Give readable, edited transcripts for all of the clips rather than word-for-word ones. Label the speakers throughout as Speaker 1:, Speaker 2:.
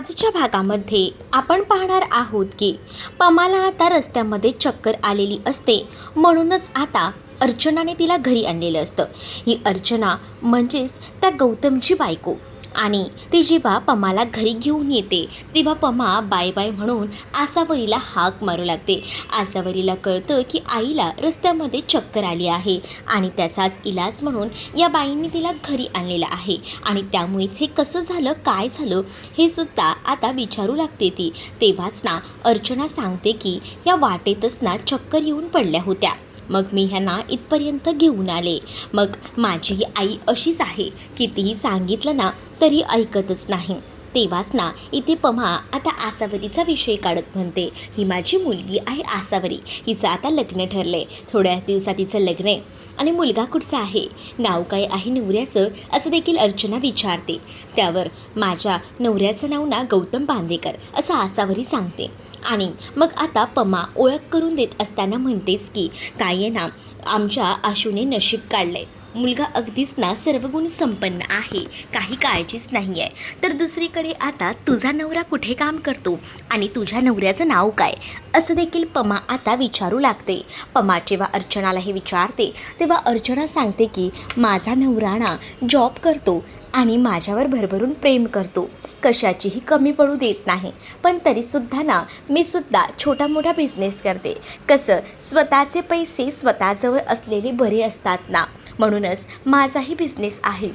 Speaker 1: आजच्या भागामध्ये आपण पाहणार आहोत की पमाला आता रस्त्यामध्ये चक्कर आलेली असते, म्हणूनच आता अर्चनाने तिला घरी आणलेलं असतं. ही अर्चना म्हणजेच त्या गौतमची बायको. आणि ती जेव्हा पमाला घरी घेऊन येते तेव्हा पमा बाय बाय म्हणून आसावरीला हाक मारू लागते. आसावरीला कळतं की आईला रस्त्यामध्ये चक्कर आली आहे आणि त्याचाच इलाज म्हणून या बाईंनी तिला घरी आणलेलं आहे. आणि त्यामुळेच हे कसं झालं, काय झालं हे सुद्धा आता विचारू लागते ती. तेव्हाच ना अर्चना सांगते की या वाटेतच ना चक्कर येऊन पडल्या होत्या, मग मी ह्यांना इथपर्यंत घेऊन आले. मग माझी आई अशीच आहे, कितीही सांगितलं ना तरी ऐकतच नाही. तेव्हाच ना इथे पमा आता आसावरीचा विषय काढत म्हणते, ही माझी मुलगी आहे आसावरी, हिचं आता लग्न ठरलं आहे, थोड्या दिवसात तिचं लग्न आहे. आणि मुलगा कुठचा आहे, नाव काय आहे नवऱ्याचं, असं देखील अर्चना विचारते. त्यावर माझ्या नवऱ्याचं नाव ना गौतम बांदेकर असं आसावरी सांगते. आणि मग आता पमा ओळख करून देत असताना म्हणतेच की काय आहे ना, आमच्या आशूने नशीब काढलं आहे, मुलगा अगदीच ना सर्वगुण संपन्न आहे, काही काळजीच नाही आहे. तर दुसरीकडे आता तुझा नवरा कुठे काम करतो आणि तुझ्या नवऱ्याचं नाव काय, असं देखील पमा आता विचारू लागते. पमा जेव्हा अर्चनाला हे विचारते तेव्हा अर्चना सांगते की माझा नवरा ना जॉब करतो आणि माझ्यावर भरभरून प्रेम करतो, कशाचीही कमी पडू देत नाही. पण तरीसुद्धा ना मी सुद्धा छोटा मोठा बिझनेस करते. कसं स्वतःचे पैसे स्वतःजवळ असलेले बरे असतात ना, म्हणूनच माझाही बिझनेस आहे.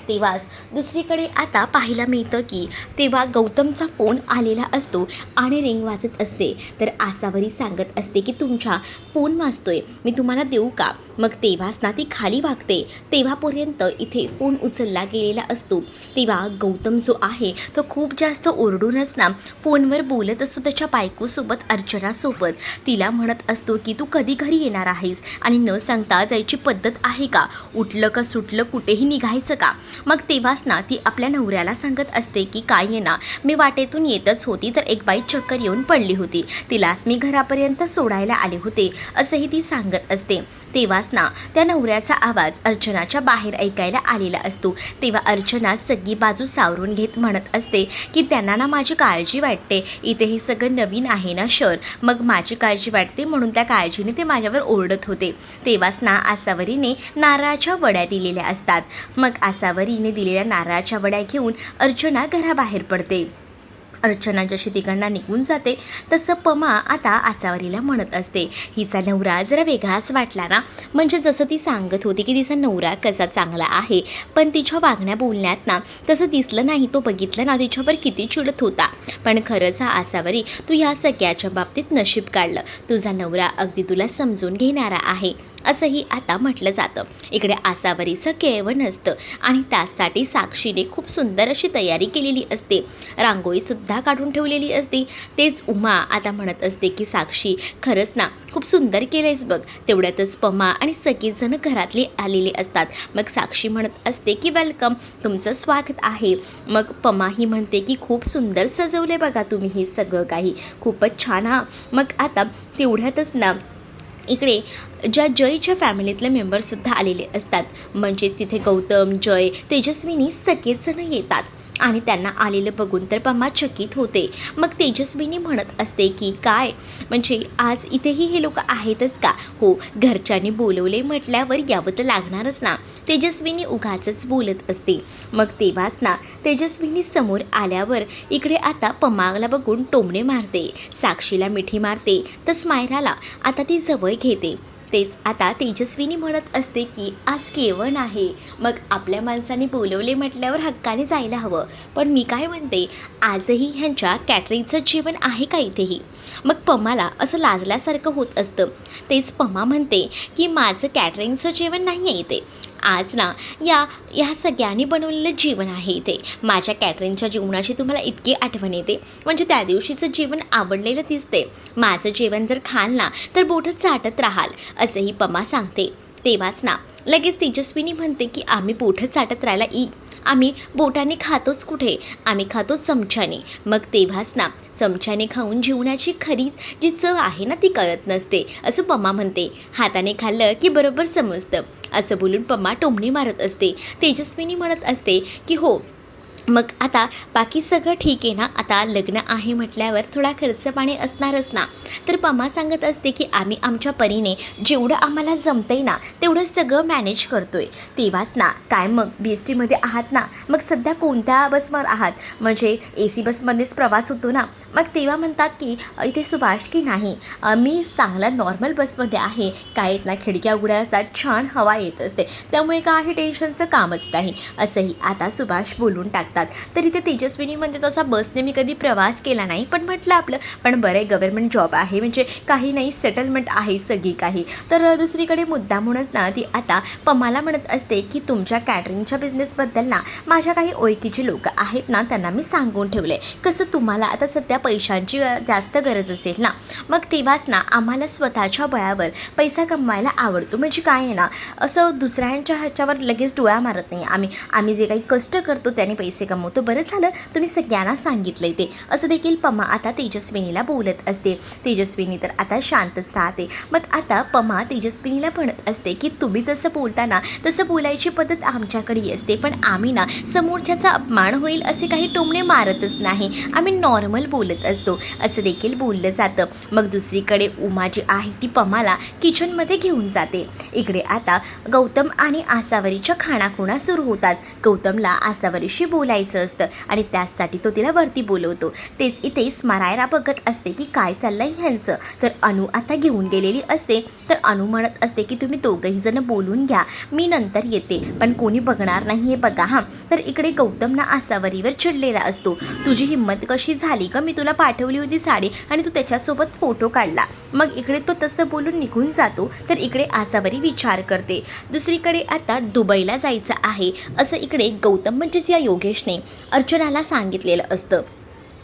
Speaker 1: तेव्हाच दुसरीकडे आता पाहायला मिळतं की तेव्हा गौतमचा फोन आलेला असतो आणि रिंग वाजत असते. तर आसावरी सांगत असते की तुमचा फोन वाजतोय, मी तुम्हाला देऊ का. मग तेव्हाच ना ती खाली वागते. तेव्हापर्यंत इथे फोन उचलला गेलेला असतो. तेव्हा गौतम जो आहे तो खूप जास्त ओरडूनच ना फोनवर बोलत असतो त्याच्या बायकोसोबत, अर्चनासोबत. तिला म्हणत असतो की तू कधी घरी येणार आहेस आणि न सांगता जायची पद्धत आहे का, उठलं का सुटलं कुठेही निघायचं का. मग तेव्हाच ना ती आपल्या नवऱ्याला सांगत असते की काय आहे ना, मी वाटेतून येतच होती तर एक बाई चक्कर येऊन पडली होती, तिलाच मी घरापर्यंत सोडायला आले होते, असंही ती सांगत असते. तेव्हाच ना त्या नवऱ्याचा आवाज अर्चनाच्या बाहेर ऐकायला आलेला असतो. तेव्हा अर्चना सगळी बाजू सावरून घेत म्हणत असते की त्यांना ना माझी काळजी वाटते, इथे हे सगळं नवीन आहे ना शहर, मग माझी काळजी वाटते म्हणून त्या काळजीने ते माझ्यावर ओरडत होते. तेव्हाच ना आसावरीने नारळाच्या वड्या दिलेल्या असतात. मग आसावरीने दिलेल्या नारळाच्या वड्या घेऊन अर्चना घराबाहेर पडते. अर्चना जशी तिकडनं निघून जाते तसं पमा आता आसावरीला म्हणत असते, हिचा नवरा जरा वेगळाच वाटला ना, म्हणजे जसं ती सांगत होती की तिचा नवरा कसा चांगला आहे, पण तिच्या वागण्या बोलण्यात ना तसं दिसलं नाही. तो बघितलं ना तिच्यावर किती चिडत होता. पण खरंच हा आसावरी, तू ह्या सगळ्याच्या बाबतीत नशीब काढलं, तुझा नवरा अगदी तुला समजून घेणारा आहे, असंही आता म्हटलं जातं. इकडे आसावरीचं केळवण असतं आणि त्यासाठी साक्षीने खूप सुंदर अशी तयारी केलेली असते, रांगोळीसुद्धा काढून ठेवलेली असते. तेच उमा आता म्हणत असते की साक्षी खरंच ना खूप सुंदर केलंयस बघ. तेवढ्यातच पमा आणि सगळेजण घरातले आलेले असतात. मग साक्षी म्हणत असते की वेलकम, तुमचं स्वागत आहे. मग पमा ही म्हणते की खूप सुंदर सजवले बघा तुम्ही हे सगळं काही, खूपच छान हा. मग आता तेवढ्यातच ना इकडे ज्या जयच्या फॅमिलीतले मेंबर्ससुद्धा आलेले असतात, म्हणजेच तिथे गौतम, जय, तेजस्विनी सगळेजण येतात. आणि त्यांना आलेलं बघून तर पमा चकित होते. मग तेजस्विनी म्हणत असते की काय म्हणजे आज इथेही हे लोक आहेतच का. हो, घरच्यांनी बोलवले म्हटल्यावर यावं तर लागणारच ना, तेजस्विनी उगाचच बोलत असते. मग तेव्हाच ना तेजस्विनी समोर आल्यावर इकडे आता पमाला बघून टोमणे मारते, साक्षीला मिठी मारते, तर स्मायराला आता ती जवळ घेते. तेच आता तेजस्विनी म्हणत असते की आज केळवण आहे, मग आपल्या माणसाने बोलवले म्हटल्यावर हक्काने जायला हवं. पण मी काय म्हणते, आजही ह्यांच्या कॅटरिंगचं जेवण आहे का इथेही. मग पमाला असं लाजल्यासारखं होत असतं. तेच पमा म्हणते की माझं कॅटरिंगचं जेवण नाही आहे इथे, आज ना या सगळ्यांनी बनवलेलं जेवण आहे इथे. माझ्या कॅटरिंगच्या जेवणाची तुम्हाला इतकी आठवण येते, म्हणजे त्या दिवशीचं जेवण आवडलेलं दिसते. माझं जेवण जर खाल ना तर बोटं चाटत राहाल, असंही पमा सांगते. तेव्हाच ना लगेच तेजस्विनी म्हणते की आम्ही बोटं चाटत राहायला आम्ही बोटाने खातोच कुठे, आम्ही खातोच चमच्याने. मग तेव्हाच ना चमच्याने खाऊन जेवणाची खरीच जी चव आहे ना ती कळत नसते, असं पमा म्हणते. हाताने खाल्लं की बरोबर समजतं, असं बोलून पमा टोमणी मारत असते. तेजस्विनी म्हणत असते की हो, मग आता बाकी सगळं ठीक आहे ना, आता लग्न आहे म्हटल्यावर थोडा खर्च पाणी असणारच ना. तर पमा सांगत असते की आम्ही आमच्या परीने जेवढं आम्हाला जमतंय ना तेवढं सगळं मॅनेज करतोय. तेव्हाच ना, काय मग BSTमध्ये आहात ना, मग सध्या कोणत्या बसवर आहात? म्हणजे AC बसमध्येच प्रवास होतो ना. मग तेव्हा म्हणतात की इथे सुभाष की नाही, मी चांगला नॉर्मल बसमध्ये आहे. काय येत ना, खिडक्या उघड्या असतात, छान हवा येत असते, त्यामुळे काही टेन्शनचं कामच नाही, असंही आता सुभाष बोलून टाकतात. तर इथे तेजस्विनीमध्ये तसा बसने मी कधी प्रवास केला नाही, पण म्हटलं आपलं पण बरं आहे, गव्हर्नमेंट जॉब आहे म्हणजे काही नाही, सेटलमेंट आहे सगळी काही. तर दुसरीकडे मुद्दामूनच ना ती आता पमाला म्हणत असते की तुमच्या कॅटरिंगच्या बिझनेसबद्दल ना माझ्या काही ओळखीची लोक आहेत ना, त्यांना मी सांगून ठेवले, कसं तुम्हाला आता सध्या पैशांची जास्त गरज असेल ना. मग तेव्हाच ना आम्हाला स्वतःच्या बळावर पैसा कमवायला आवडतो. म्हणजे काय आहे ना, असं दुसऱ्यांच्या ह्याच्यावर लगेच डोळा मारत नाही आम्ही जे काही कष्ट करतो त्याने पैसे कमवतो. बरं झालं तुम्ही सगळ्यांना सांगितलंय ते, असं देखील पमा आता तेजस्विनीला बोलत असते. तेजस्विनी तर आता शांतच राहते. मग आता पमा तेजस्विनीला म्हणत असते की तुम्ही जसं बोलताना तसं बोलायची पद्धत आमच्याकडे असते, पण आम्ही ना समोरच्याचा अपमान होईल असे काही टोमणे मारतच नाही, आम्ही नॉर्मल बोलत असतो, असं देखील बोललं जातं. मग दुसरीकडे उमा जी आहे ती पमाला किचनमध्ये घेऊन जाते. इकडे आता गौतम आणि आसावरीच्या खाणाखुणा सुरू होतात. गौतमला आसावरीशी बोलायचं असतं आणि त्यासाठी तो तिला वरती बोलवतो. तेच इथे स्मरायला बघत असते की काय चाललंय ह्यांचं. तर अनु आता घेऊन गेलेली असते. तर अनु म्हणत असते की तुम्ही दोघंही जण बोलून घ्या, मी नंतर येते, पण कोणी बघणार नाही हे बघा हां. तर इकडे गौतमना आसावरीवर चिडलेला असतो. तुझी हिंमत कशी झाली का, मी तुला पाठवली होती साडी आणि तू त्याच्यासोबत फोटो काढला. मग इकडे तो तसं बोलून निघून जातो. तर इकडे आसावरी विचार करते. दुसरीकडे आता दुबईला जायचं आहे असं इकडे गौतम म्हणजेच या योगेशने अर्चनाला सांगितलेलं असतं.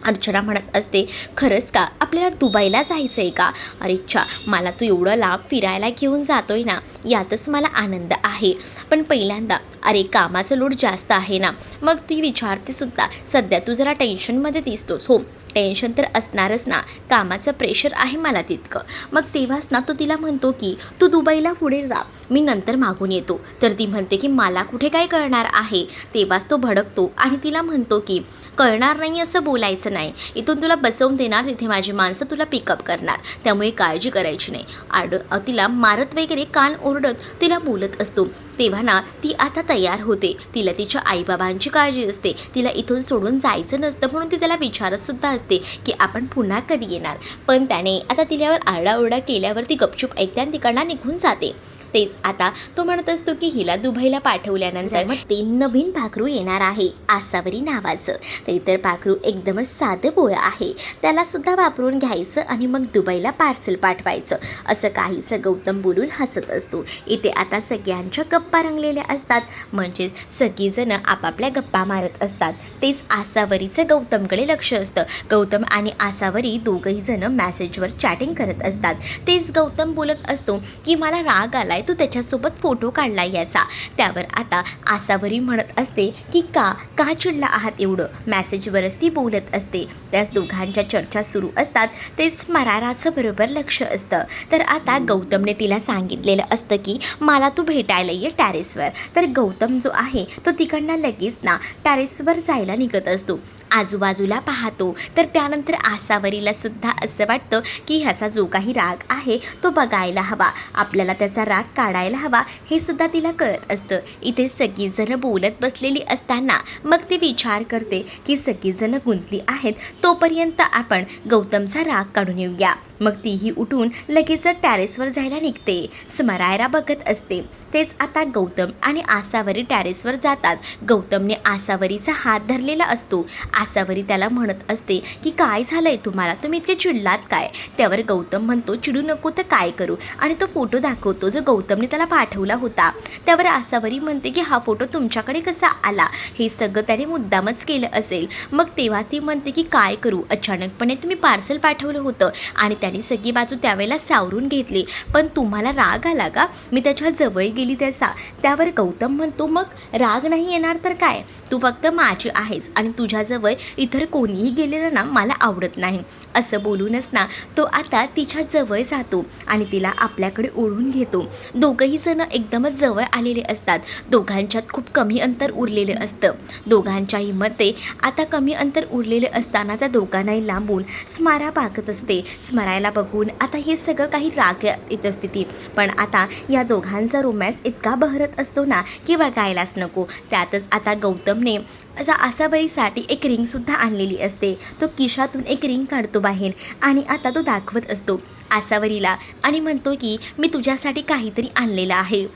Speaker 1: अर्चना म्हणत असते खरंच का, आपल्याला दुबईला जायचं आहे का? अरे अच्छा, मला तू एवढं लांब फिरायला घेऊन जातोय ना, यातच मला आनंद आहे, पण पहिल्यांदा अरे कामाचं लोड जास्त आहे ना. मग ती विचारते सुद्धा, सध्या तू जरा टेन्शनमध्ये दिसतोस. हो, टेन्शन तर असणारच ना, कामाचं प्रेशर आहे मला तितकं. मग तेव्हाच ना तो तिला म्हणतो की तू दुबईला पुढे जा, मी नंतर मागून येतो. तर ती म्हणते की मला कुठे काय कळणार आहे. तेव्हाच तो भडकतो आणि तिला म्हणतो की कळणार नाही असं बोलायचं नाही, इथून तुला बसवून देणार, तिथे माझी माणसं तुला पिकअप करणार, त्यामुळे काळजी करायची नाही. तिला मारत वगैरे कान ओरडत तिला बोलत असतो. तेव्हा ना ती आता तयार होते. तिला तिच्या आईबाबांची काळजी असते, तिला इथून सोडून जायचं नसतं, म्हणून ती त्याला विचारतसुद्धा असते की आपण पुन्हा कधी येणार. पण त्याने आता तिच्यावर आरडाओरडा केल्यावर ती गपचूप ऐकते आणि तिकडनं निघून जाते. तेच आता तो म्हणत असतो की हिला दुबईला पाठवल्यानंतर मग ते नवीन पाखरू येणार आहे आसावरी नावाचं. ते तर पाखरू एकदमच साधं बोळं आहे, त्यालासुद्धा वापरून घ्यायचं आणि मग दुबईला पार्सल पाठवायचं, असं काहीसं गौतम बोलून हसत असतो. इथे आता सगळ्यांच्या गप्पा रंगलेल्या असतात, म्हणजेच सगळीजणं आपापल्या गप्पा मारत असतात. तेच आसावरीचं गौतमकडे लक्ष असतं. गौतम आणि आसावरी दोघंही जण मेसेजवर चॅटिंग करत असतात. तेच गौतम बोलत असतो की मला राग आलाय, तू त्याच्यासोबत फोटो काढला याचा. त्यावर आता आसावरी म्हणत असते की का चिडला आहात एवढं. मॅसेजवरच ती बोलत असते. त्याच दोघांच्या चर्चा सुरू असतात. तेच मराराचं बरोबर लक्ष असतं. तर आता गौतमने तिला सांगितलेलं असतं की मला तू भेटायला ये टॅरेसवर. तर गौतम जो आहे तो तिकडनं लगेच ना टॅरेसवर जायला निघत असतो. आजूबाजूला पाहतो. तर त्यानंतर आसावरीला सुद्धा असं वाटतं की ह्याचा जो काही राग आहे तो बघायला हवा, आपल्याला त्याचा राग काढायला हवा, हे सुद्धा तिला कळत असतं. इथे सगळीजणं बोलत बसलेली असताना मग ती विचार करते की सगळीजणं गुंतली आहेत, तोपर्यंत आपण गौतमचा राग काढून येऊया. मग तीही उठून लगेच टॅरेसवर जायला निघते. स्मरायला बघत असते. तेच आता गौतम आणि आसावरी टॅरेसवर जातात. गौतमने आसावरीचा हात धरलेला असतो. आसावरी त्याला म्हणत असते की काय झालंय तुम्हाला, तुम्ही इतके चिडलात काय. त्यावर गौतम म्हणतो चिडू नको तर काय करू, आणि तो फोटो दाखवतो जो गौतमने त्याला पाठवला होता. त्यावर आसावरी म्हणते की हा फोटो तुमच्याकडे कसा आला, हे सगळं त्याने मुद्दामच केलं असेल. मग तेव्हा ती म्हणते की काय करू, अचानकपणे तुम्ही पार्सल पाठवलं होतं आणि त्याने सगळी बाजू त्यावेळेला सावरून घेतली, पण तुम्हाला राग आला का, मी त्याच्या जवळ केली त्याचा, त्यावर गौतम म्हणतो मग राग नाही येणार तर काय, तू फक्त माझी आहेस आणि तुझ्याजवळ इतर कोणीही गेलेलं ना मला आवडत नाही. असं बोलूनच ना तो आता तिच्या जवळ जातो आणि तिला आपल्याकडे ओढून घेतो. दोघंही जण एकदमच जवळ आलेले असतात. दोघांच्यात खूप कमी अंतर उरलेलं असतं. दोघांच्याही मध्ये आता कमी अंतर उरलेलं असताना त्या दोघांनाही लांबून स्मारा पाहत असते. स्मरायला बघून आता हे सगळं काही राग येत असते ती, पण आता या दोघांचा रोमॅन्स इतका बहरत असतो ना की बघायलाच नको. त्यातच आता गौतमने आसावरीसाठी एक रिंगसुद्धा आणलेली असते. तो खिशातून एक रिंग काढतो बाहेर आणि आता तो दाखवत असतो आसावरीला आणि म्हणतो की मी तुझ्यासाठी काहीतरी आणलेलं आहे.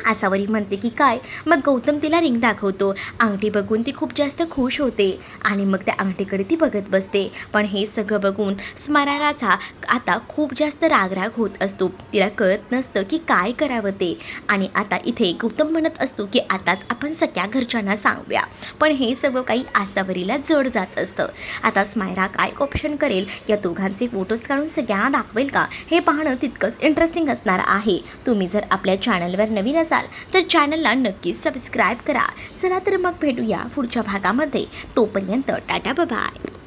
Speaker 1: आसावरी म्हणते की काय, मग गौतम तिला रिंग दाखवतो. अंगठी बघून ती खूप जास्त खुश होते आणि मग त्या अंगठीकडे ती बघत बसते. पण हे सगळं बघून स्मरालाचा आता खूप जास्त रागराग होत असतो. तिला कळत नसतं की काय करावं ते. आणि आता इथे गौतम म्हणत असतो की आताच आपण सगळ्या घरच्यांना सांगूया, पण हे सगळं काही आसावरीला जड जात असतं. आता स्मायरा काय ऑप्शन करेल, या दोघांचे फोटोज काढून सगळ्यांना दाखवेल का, हे पाहणं तितकंच इंटरेस्टिंग असणार आहे. तुम्ही जर आपल्या चॅनलवर नवीन असाल तर चॅनलला नक्कीच सबस्क्राईब करा. चला तर मग भेटूया पुढच्या भागामध्ये. तोपर्यंत टाटा बाय.